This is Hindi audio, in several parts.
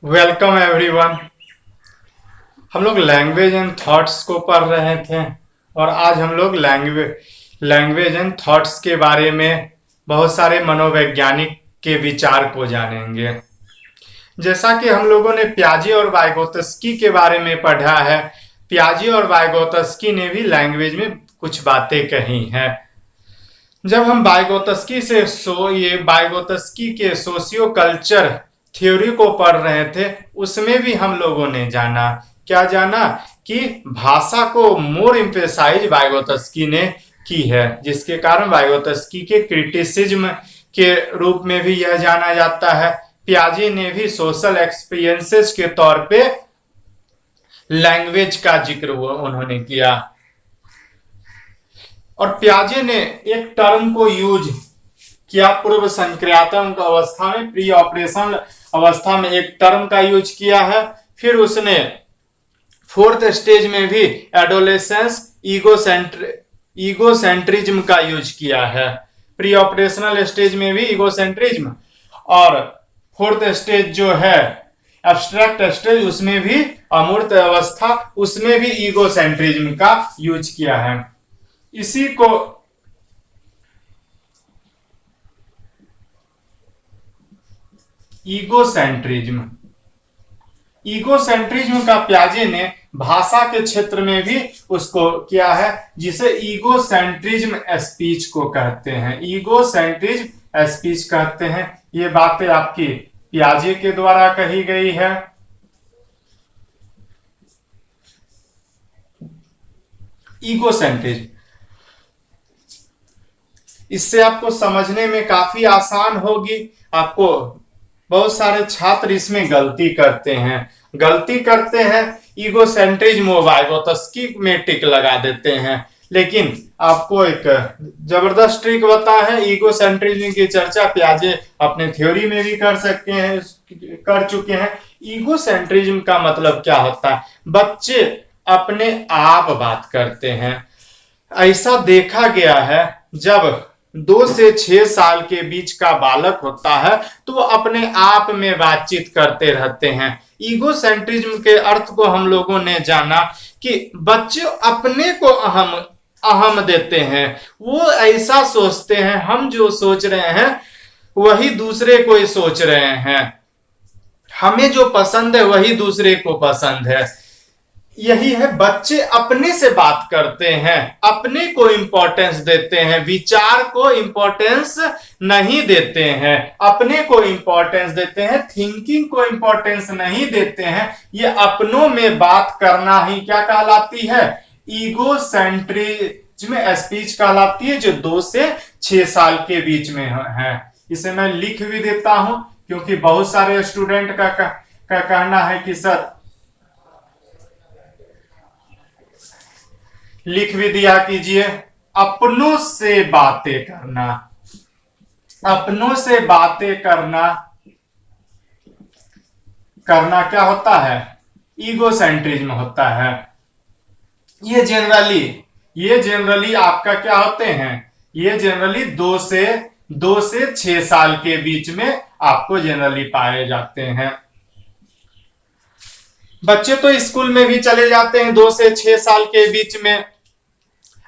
Welcome everyone. हम लोग लैंग्वेज एंड थॉट्स को पढ़ रहे थे और आज हम लोग लैंग्वेज एंड थॉट्स के बारे में बहुत सारे मनोवैज्ञानिक के विचार को जानेंगे। जैसा कि हम लोगों ने पियाजे और वाइगोत्स्की के बारे में पढ़ा है, पियाजे और वाइगोत्स्की ने भी लैंग्वेज में कुछ बातें कही हैं। जब हम वाइगोत्स्की के सोशियो कल्चर थ्योरी को पढ़ रहे थे, उसमें भी हम लोगों ने क्या जाना कि भाषा को मोर एम्फेसाइज वाइगोत्स्की ने की है, जिसके कारण वाइगोत्स्की के क्रिटिसिज्म के रूप में भी यह जाना जाता है। पियाजे ने भी सोशल एक्सपीरियंसेस के तौर पे लैंग्वेज का जिक्र उन्होंने किया। और पियाजे ने एक टर्म को यूज किया पूर्व संक्रियात्मक अवस्था में, प्री ऑपरेशन अवस्था में एक टर्म का यूज किया है। फिर उसने फोर्थ स्टेज में भी एडोलेसेंस ईगोसेंट्रिज्म का यूज किया है। प्री ऑपरेशनल स्टेज में भी ईगोसेंट्रिज्म और फोर्थ स्टेज जो है एब्स्ट्रैक्ट स्टेज, उसमें भी अमूर्त अवस्था, उसमें भी ईगोसेंट्रिज्म का यूज किया है। इसी को ईगोसेंट्रिज्म का पियाजे ने भाषा के क्षेत्र में भी उसको किया है, जिसे ईगोसेंट्रिज्म स्पीच को कहते हैं। ईगोसेंट्रिज्म स्पीच कहते हैं। ये बातें आपकी पियाजे के द्वारा कही गई है। ईगोसेंट्रिज्म, इससे आपको समझने में काफी आसान होगी। आपको बहुत सारे छात्र इसमें गलती करते हैं ईगोसेंट्रिज्म वाइगोत्स्की में टिक लगा देते हैं, लेकिन आपको एक जबरदस्त ट्रिक बता है। ईगोसेंट्रिज्म की चर्चा पियाजे अपने थ्योरी में भी कर चुके हैं। ईगोसेंट्रिज्म का मतलब क्या होता है? बच्चे अपने आप बात करते हैं। ऐसा देखा गया है, जब 2 से 6 साल के बीच का बालक होता है तो वो अपने आप में बातचीत करते रहते हैं। ईगोसेंट्रिज्म के अर्थ को हम लोगों ने जाना कि बच्चे अपने को अहम देते हैं। वो ऐसा सोचते हैं, हम जो सोच रहे हैं वही दूसरे को ही सोच रहे हैं। हमें जो पसंद है वही दूसरे को पसंद है। यही है, बच्चे अपने से बात करते हैं, अपने को इंपॉर्टेंस देते हैं, विचार को इंपॉर्टेंस नहीं देते हैं, अपने को इंपॉर्टेंस देते हैं, थिंकिंग को इंपॉर्टेंस नहीं देते हैं। ये अपनों में बात करना ही क्या कहलाती है? ईगोसेंट्रिज्म स्पीच कहलाती है, जो 2 से 6 साल के बीच में है। इसे मैं लिख भी देता हूं, क्योंकि बहुत सारे स्टूडेंट का कहना है कि सर, लिख भी दिया कीजिए। अपनों से बातें करना, अपनों से बातें करना क्या होता है? ईगोसेंट्रिज्म होता है। ये जनरली आपका क्या होते हैं? ये जनरली 2 से 6 साल के बीच में आपको जनरली पाए जाते हैं। बच्चे तो स्कूल में भी चले जाते हैं 2 से 6 साल के बीच में।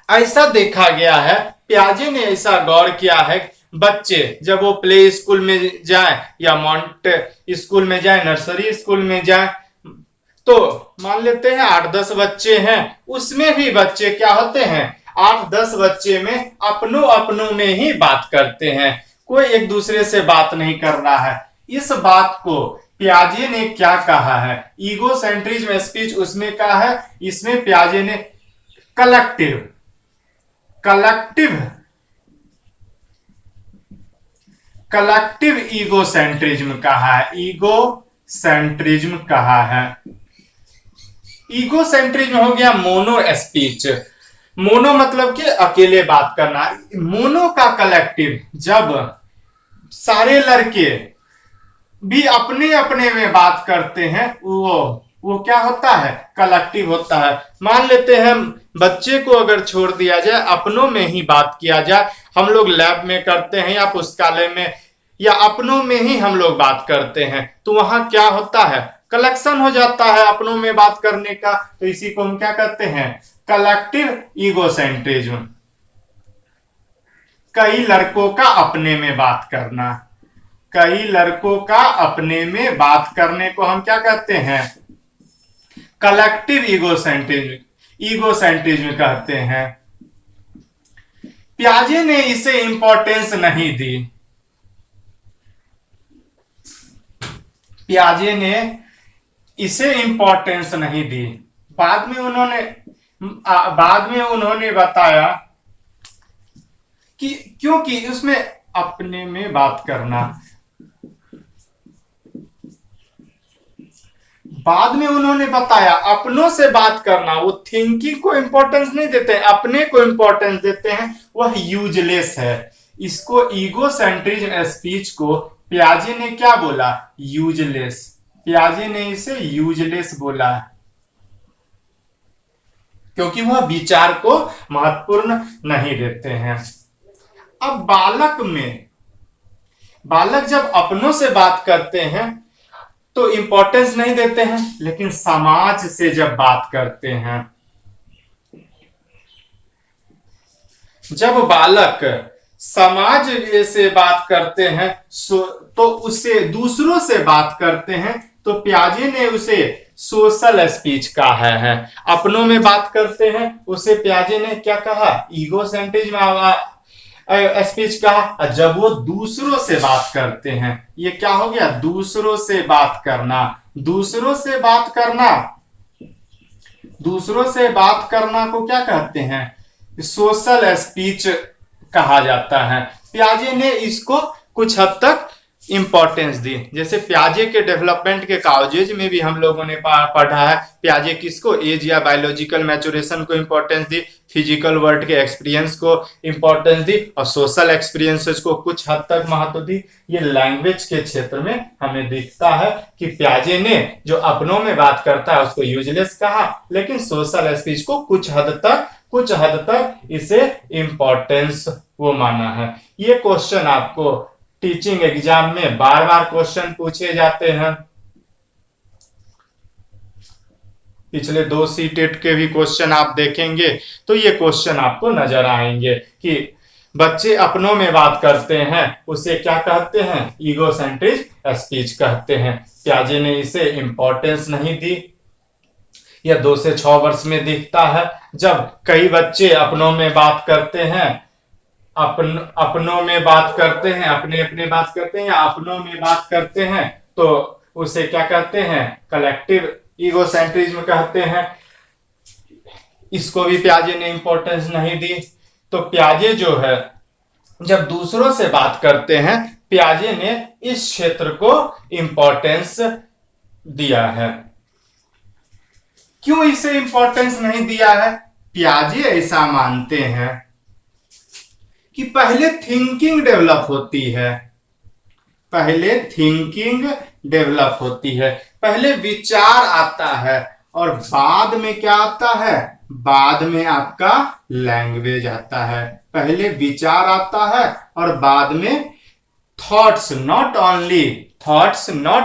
ऐसा देखा गया है, पियाजे ने ऐसा गौर किया है, बच्चे जब वो प्ले स्कूल में जाए या मॉन्ट स्कूल में जाए, नर्सरी स्कूल में जाए, तो मान लेते हैं 8-10 बच्चे हैं, उसमें भी बच्चे क्या होते हैं? 8-10 बच्चे में अपनों में ही बात करते हैं, कोई एक दूसरे से बात नहीं कर रहा है। इस बात को पियाजे ने क्या कहा है? ईगोसेंट्रिज्म स्पीच उसमें कहा है, इसमें पियाजे ने कलेक्टिव ईगोसेंट्रिज्म कहा है। ईगोसेंट्रिज्म कहा है। ईगोसेंट्रिज्म हो गया मोनो स्पीच। मोनो मतलब कि अकेले बात करना। मोनो का कलेक्टिव, जब सारे लड़के भी अपने अपने में बात करते हैं, वो क्या होता है? कलेक्टिव होता है। मान लेते हैं बच्चे को अगर छोड़ दिया जाए, अपनों में ही बात किया जाए, हम लोग लैब में करते हैं या पुस्तकालय में या अपनों में ही हम लोग बात करते हैं, तो वहां क्या होता है, कलेक्शन हो जाता है अपनों में बात करने का, तो इसी को हम क्या कहते हैं, कलेक्टिव ईगोसेंट्रिज्म। कई लड़कों का अपने में बात करना, कई लड़कों का अपने में बात करने को हम क्या कहते हैं, कलेक्टिव ईगोसेंट्रिज्म कहते हैं। पियाजे ने इसे इंपॉर्टेंस नहीं दी, पियाजे ने इसे इंपॉर्टेंस नहीं दी। बाद में उन्होंने बताया कि क्योंकि उसमें अपने में बात करना, बाद में उन्होंने बताया अपनों से बात करना, वो थिंकिंग को इंपॉर्टेंस नहीं देते हैं, अपने को इंपॉर्टेंस देते हैं, वह यूजलेस है। इसको ईगोसेंट्रिज्म स्पीच को पियाजे ने क्या बोला, यूजलेस। पियाजे ने इसे यूजलेस बोला क्योंकि वह विचार को महत्वपूर्ण नहीं देते हैं। अब बालक जब अपनों से बात करते हैं तो इंपॉर्टेंस नहीं देते हैं, लेकिन समाज से जब बात करते हैं, जब बालक समाज से बात करते हैं तो उसे दूसरों से बात करते हैं, तो पियाजे ने उसे सोशल स्पीच कहा है। अपनों में बात करते हैं उसे पियाजे ने क्या कहा, ईगोसेंट्रिज्म स्पीच कहा। जब वो दूसरों से बात करते हैं, ये क्या हो गया, दूसरों से बात करना। दूसरों से बात करना, दूसरों से बात करना को क्या कहते हैं, सोशल स्पीच कहा जाता है। पियाजे ने इसको कुछ हद तक इंपॉर्टेंस दी। जैसे पियाजे के डेवलपमेंट के कॉजेज में भी हम लोगों ने पढ़ा है, पियाजे किसको, एज या बायोलॉजिकल मैच्योरेशन को इंपॉर्टेंस दी, फिजिकल वर्ल्ड के एक्सपीरियंस को इंपॉर्टेंस दी, और सोशल एक्सपीरियंसेस को कुछ हद तक महत्व दी। ये लैंग्वेज के क्षेत्र में हमें दिखता है कि पियाजे ने जो अपनों में बात करता है उसको यूजलेस कहा, लेकिन सोशल स्पीच को कुछ हद तक इसे इंपॉर्टेंस वो माना है। ये क्वेश्चन आपको टीचिंग एग्जाम में बार बार क्वेश्चन पूछे जाते हैं। पिछले 2 सीटेट के भी क्वेश्चन आप देखेंगे तो ये क्वेश्चन आपको नजर आएंगे कि बच्चे अपनों में बात करते हैं उसे क्या कहते हैं, ईगोसेंट्रिक स्पीच कहते हैं। पियाजे ने इसे इंपॉर्टेंस नहीं दी। यह 2 से 6 वर्ष में दिखता है, जब कई बच्चे अपनों में बात करते हैं, अपनों में बात करते हैं, अपने बात करते हैं या अपनों में बात करते हैं, तो उसे क्या कहते हैं, कलेक्टिव ईगोसेंट्रिज्म कहते हैं। इसको भी पियाजे ने इंपॉर्टेंस नहीं दी। तो पियाजे जो है जब दूसरों से बात करते हैं, पियाजे ने इस क्षेत्र को इंपॉर्टेंस दिया है। क्यों इसे इंपॉर्टेंस नहीं दिया है, पियाजे ऐसा मानते हैं कि पहले थिंकिंग डेवलप होती है, पहले थिंकिंग डेवलप होती है, पहले विचार आता है और बाद में क्या आता है, बाद में आपका लैंग्वेज आता है। पहले विचार आता है और बाद में thoughts not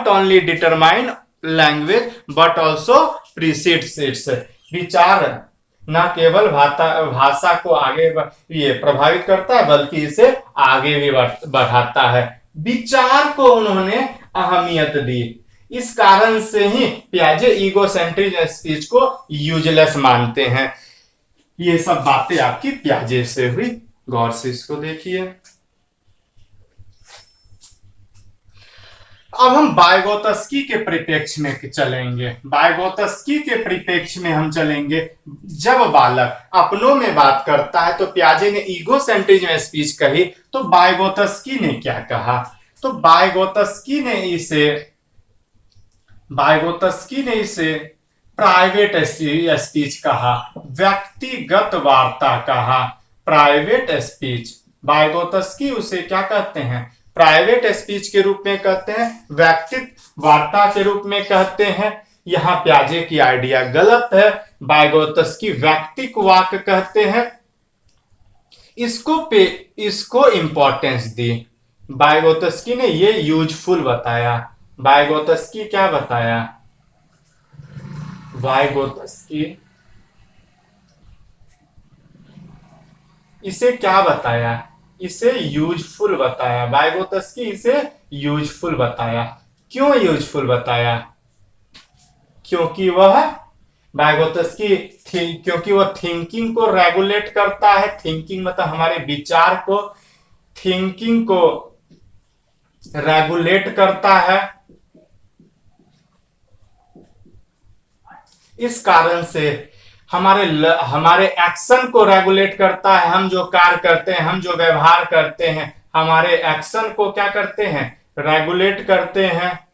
only determine language but also precedes it's. विचार न केवल भाषा को आगे ये प्रभावित करता है बल्कि इसे आगे भी बढ़ाता है। विचार को उन्होंने अहमियत दी। इस कारण से ही पियाजे ईगोसेंट्रिक स्पीच को यूजलेस मानते हैं। ये सब बातें आपकी पियाजे से हुई, गौर से इसको देखिए। अब हम वाइगोत्स्की के परिप्रेक्ष्य में चलेंगे। वाइगोत्स्की के परिप्रेक्ष्य में हम चलेंगे। जब बालक अपनों में बात करता है तो पियाजे ने ईगोसेंट्रिज्म स्पीच कही, तो वाइगोत्स्की ने क्या कहा, तो वाइगोत्स्की ने इसे प्राइवेट स्पीच कहा, व्यक्तिगत वार्ता कहा, प्राइवेट स्पीच। वाइगोत्स्की उसे क्या कहते हैं, प्राइवेट स्पीच के रूप में कहते हैं, व्यक्तिगत वार्ता के रूप में कहते हैं। यहां पियाजे की आइडिया गलत है। वाइगोत्स्की व्यक्तिगत वाक्य कहते हैं। इसको इंपॉर्टेंस दी। वाइगोत्स्की ने ये यूजफुल बताया। वाइगोत्स्की क्या बताया? वाइगोत्स्की इसे क्या बताया? इसे यूजफुल बताया। वाइगोत्स्की इसे यूजफुल बताया। क्यों यूजफुल बताया? क्योंकि वह वाइगोत्स्की क्योंकि वह थिंकिंग को रेगुलेट करता है। थिंकिंग मतलब हमारे विचार को, थिंकिंग को रेगुलेट करता है। इस कारण से हमारे एक्शन को रेगुलेट करता है। हम जो कार्य करते हैं, हम जो व्यवहार करते हैं, हमारे एक्शन को क्या करते हैं? रेगुलेट करते हैं।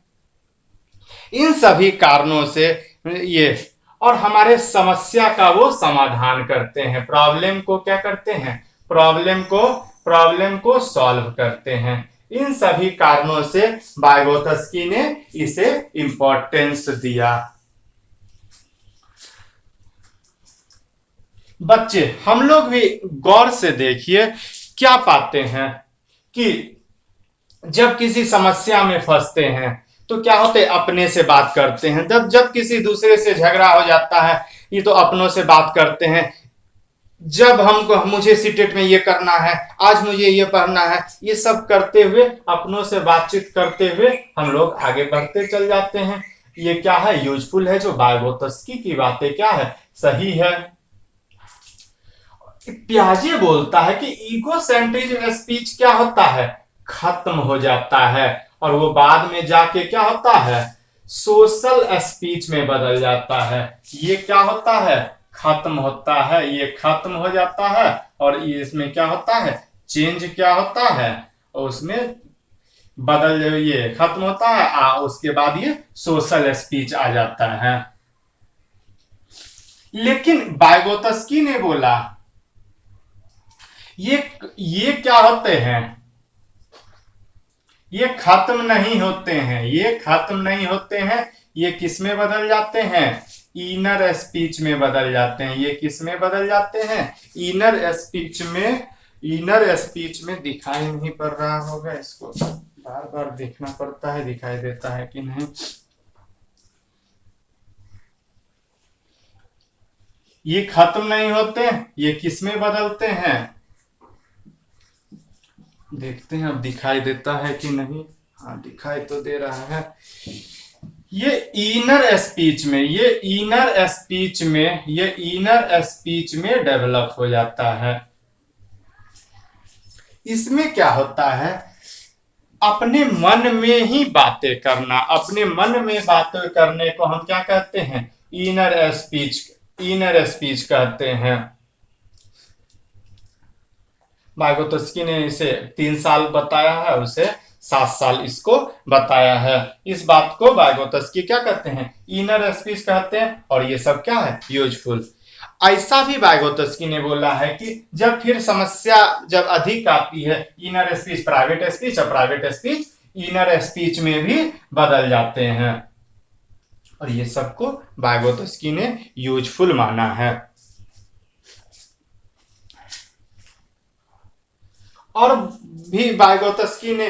इन सभी कारणों से ये, और हमारे समस्या का वो समाधान करते हैं। प्रॉब्लम को क्या करते हैं? प्रॉब्लम को सॉल्व करते हैं। इन सभी कारणों से वाइगोत्स्की ने इसे इंपॉर्टेंस दिया। बच्चे हम लोग भी गौर से देखिए, क्या पाते हैं कि जब किसी समस्या में फंसते हैं तो क्या होते हैं? अपने से बात करते हैं। जब किसी दूसरे से झगड़ा हो जाता है, ये तो अपनों से बात करते हैं। जब हमको मुझे सीटेट में ये करना है, आज मुझे ये पढ़ना है, ये सब करते हुए, अपनों से बातचीत करते हुए हम लोग आगे बढ़ते चल जाते हैं। ये क्या है? यूजफुल है। जो वाइगोत्स्की की बातें क्या है? सही है। पियाजे बोलता है कि ईगोसेंट्रिज्म स्पीच क्या होता है? खत्म हो जाता है, और वो बाद में जाके क्या होता है? सोशल स्पीच में बदल जाता है। ये क्या होता है? खत्म होता है। ये खत्म हो जाता है, और ये इसमें क्या होता है? चेंज क्या होता है? और उसमें ये खत्म होता है, उसके बाद ये सोशल स्पीच आ जाता है। लेकिन वाइगोत्स्की ने बोला ये क्या होते हैं? ये खत्म नहीं होते हैं। ये खत्म नहीं होते हैं। ये किस में बदल जाते हैं? इनर स्पीच में बदल जाते हैं। ये किस में बदल जाते हैं? इनर स्पीच में। इनर स्पीच में दिखाई नहीं पड़ रहा होगा, इसको बार बार देखना पड़ता है, दिखाई देता है कि नहीं। ये खत्म नहीं होते, ये किस में बदलते हैं? देखते हैं अब दिखाई देता है कि नहीं। हाँ, दिखाई तो दे रहा है। ये इनर स्पीच में, ये इनर स्पीच में डेवलप हो जाता है। इसमें क्या होता है? अपने मन में ही बातें करना। अपने मन में बातें करने को हम क्या कहते हैं? इनर स्पीच कहते हैं। वाइगोत्स्की ने इसे 3 साल बताया है, उसे 7 साल इसको बताया है। इस बात को वाइगोत्स्की क्या कहते हैं? इनर स्पीच कहते हैं। और ये सब क्या है? यूजफुल। ऐसा भी वाइगोत्स्की ने बोला है कि जब फिर समस्या जब अधिक आती है, इनर स्पीच प्राइवेट स्पीच, और प्राइवेट स्पीच इनर स्पीच में भी बदल जाते हैं। और ये सबको वाइगोत्स्की ने यूजफुल माना है। और भी वाइगोत्स्की ने,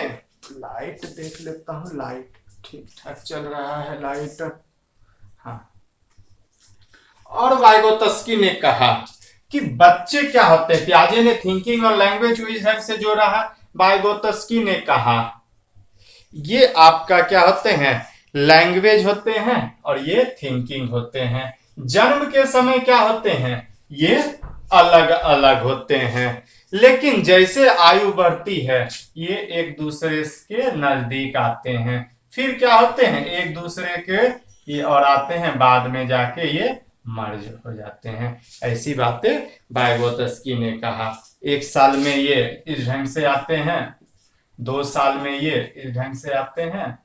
लाइट देख लेता हूं, लाइट ठीक ठाक चल रहा है, लाइट। हाँ, और वाइगोत्स्की ने कहा कि बच्चे क्या होते हैं? पियाजे ने थिंकिंग और लैंग्वेज यूज से जोड़ा है। वाइगोत्स्की ने कहा ये आपका क्या होते हैं? लैंग्वेज होते हैं, और ये थिंकिंग होते हैं। जन्म के समय क्या होते हैं? ये अलग अलग होते हैं, लेकिन जैसे आयु बढ़ती है ये एक दूसरे के नजदीक आते हैं। फिर क्या होते हैं? एक दूसरे के ये और आते हैं, बाद में जाके ये मर्ज हो जाते हैं। ऐसी बातें वाइगोत्स्की ने कहा। 1 साल में ये इस ढंग से आते हैं, 2 साल में ये इस ढंग से आते हैं,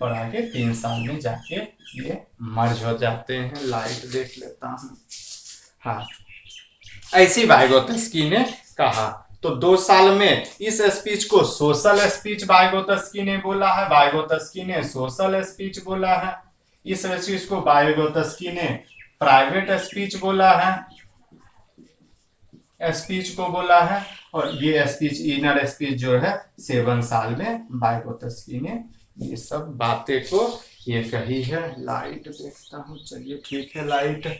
और आगे 3 साल में जाके ये मर्ज हो जाते हैं। लाइट देख लेता हूं। हाँ, ऐसी वाइगोत्स्की ने कहा। तो 2 साल में इस स्पीच को सोशल स्पीच वाइगोत्स्की ने बोला है। वाइगोत्स्की ने सोशल स्पीच बोला है। इस स्पीच को वाइगोत्स्की ने प्राइवेट स्पीच बोला है। स्पीच को बोला है, और ये स्पीच इनर स्पीच जो है 7 साल में वाइगोत्स्की ने ये सब बातें को ये कही है। लाइट देखता हूँ, चलिए ठीक है, लाइट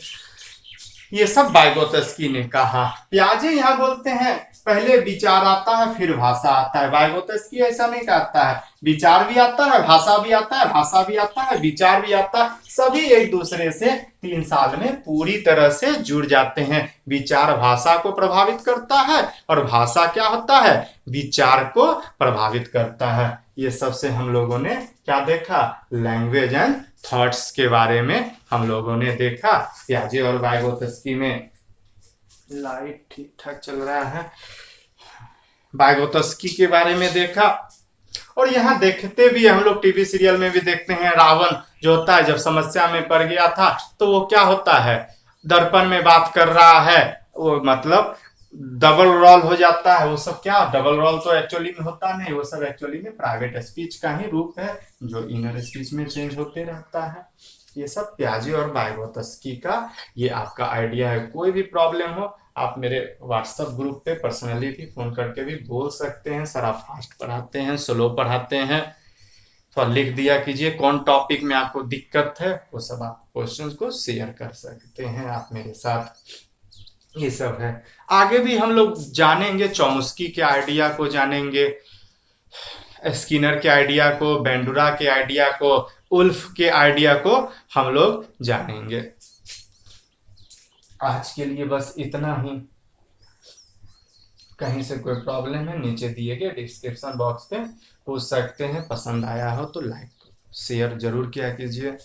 ये सब वाइगोत्स्की ने कहा। पियाजे यहाँ बोलते हैं पहले विचार आता है फिर भाषा आता है, वाइगोत्स्की ऐसा नहीं कहता है, विचार भी आता है, भाषा भी आता है, भाषा भी आता है, विचार भी आता है, सभी एक दूसरे से 3 साल में पूरी तरह से जुड़ जाते हैं। विचार भाषा को प्रभावित करता है और भाषा क्या होता है, विचार को प्रभावित करता है। ये सबसे हम लोगों ने क्या देखा, लैंग्वेज एंड थॉट्स के बारे में हम लोगों ने देखा पियाजे और वाइगोत्स्की में। लाइट ठीक ठाक चल रहा है। वाइगोत्स्की के बारे में देखा, और यहाँ देखते भी हम लोग टीवी सीरियल में भी देखते हैं, रावण जो होता है जब समस्या में पड़ गया था तो वो क्या होता है, दर्पण में बात कर रहा है, वो मतलब डबल रोल हो जाता है। वो सब क्या, डबल रोल तो एक्चुअली में होता नहीं, वो सब एक्चुअली में प्राइवेट स्पीच का ही रूप है जो इनर स्पीच में चेंज होते रहता है। ये सब पियाजे और वाइगोत्स्की का ये आपका आइडिया है। कोई भी प्रॉब्लम हो आप मेरे व्हाट्सएप ग्रुप पे पर्सनली भी फोन करके भी बोल सकते हैं, सर आप फास्ट पढ़ाते हैं, स्लो पढ़ाते हैं, तो लिख दिया कीजिए कौन टॉपिक में आपको दिक्कत है, वो सब आप क्वेश्चंस को शेयर कर सकते हैं आप मेरे साथ। ये सब है। आगे भी हम लोग जानेंगे, चॉम्स्की के आइडिया को जानेंगे, स्किनर के आइडिया को, बेंडुरा के आइडिया को, उल्फ के आइडिया को हम लोग जानेंगे। आज के लिए बस इतना ही। कहीं से कोई प्रॉब्लम है नीचे दिए गए डिस्क्रिप्शन बॉक्स पे पूछ सकते हैं। पसंद आया हो तो लाइक शेयर जरूर किया कीजिए।